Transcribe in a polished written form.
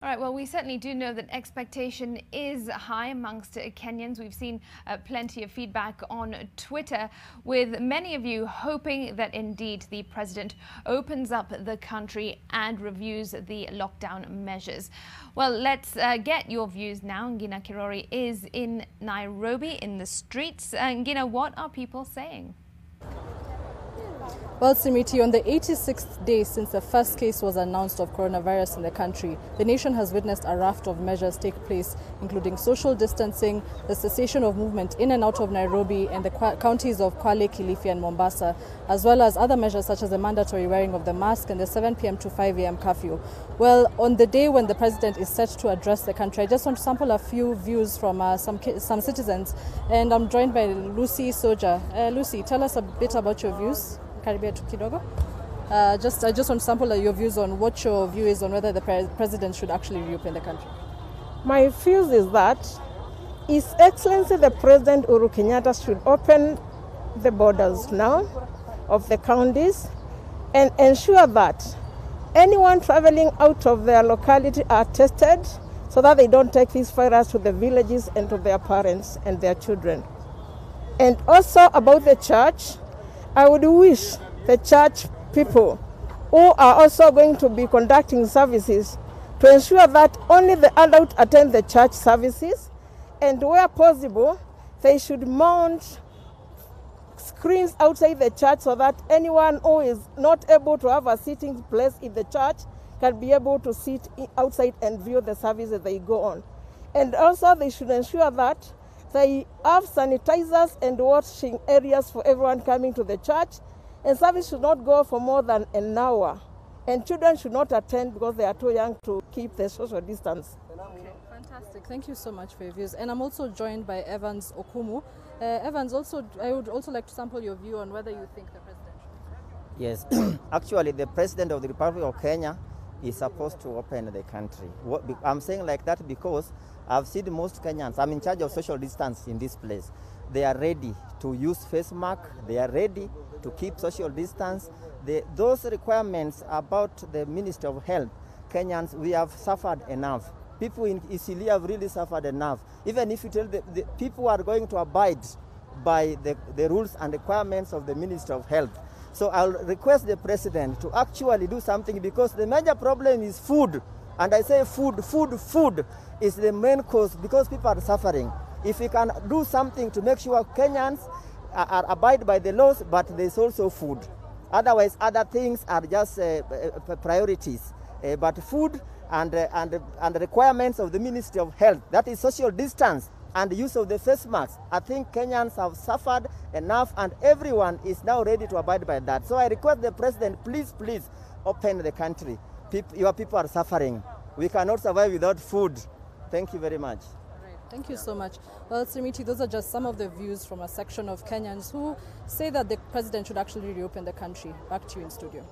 All right, well, we certainly do know that expectation is high amongst Kenyans. We've seen plenty of feedback on Twitter, with many of you hoping that indeed the president opens up the country and reviews the lockdown measures. Well, let's get your views now. Ngina Kirori is in Nairobi in the streets. Ngina, what are people saying? Well, Simiti, on the 86th day since the first case was announced of coronavirus in the country, the nation has witnessed a raft of measures take place, including social distancing, the cessation of movement in and out of Nairobi and the counties of Kwale, Kilifi and Mombasa, as well as other measures such as the mandatory wearing of the mask and the 7 p.m. to 5 a.m. curfew. Well, on the day when the president is set to address the country, I just want to sample a few views from some citizens, and I'm joined by Lucy Soja. Lucy, tell us a bit about your views. Karibia tu kidogo. I just want to sample your views on what your view is on whether the president should actually reopen the country. My views is that His Excellency the President Uhuru Kenyatta should open the borders now of the counties and ensure that anyone traveling out of their locality are tested so that they don't take this virus to the villages and to their parents and their children. And also about the church, I would wish the church people who are also going to be conducting services to ensure that only the adults attend the church services, and where possible, they should mount screens outside the church so that anyone who is not able to have a sitting place in the church can be able to sit outside and view the services they go on. And also they should ensure that they have sanitizers and washing areas for everyone coming to the church, and service should not go for more than an hour. And children should not attend because they are too young to keep the social distance. Okay, fantastic. Thank you so much for your views. And I'm also joined by Evans Okumu. Evans, I would also like to sample your view on whether you think the president should. Yes, actually the President of the Republic of Kenya is supposed to open the country. I'm saying like that because I've seen most Kenyans, I'm in charge of social distance in this place. They are ready to use face mask, they are ready to keep social distance. Those requirements about the Ministry of Health, Kenyans, we have suffered enough. People in Isili have really suffered enough. Even if you tell the people are going to abide by the rules and requirements of the Ministry of Health. So I'll request the President to actually do something, because the major problem is food. And I say food is the main cause, because people are suffering. If we can do something to make sure Kenyans are abide by the laws, but there's also food. Otherwise, other things are just priorities. But food and the requirements of the Ministry of Health, that is social distance and the use of the face masks, I think Kenyans have suffered enough, and everyone is now ready to abide by that. So I request the President, please open the country. Your people are suffering. We cannot survive without food. Thank you very much. Thank you so much. Well, Simiti, those are just some of the views from a section of Kenyans who say that the president should actually reopen the country. Back to you in studio.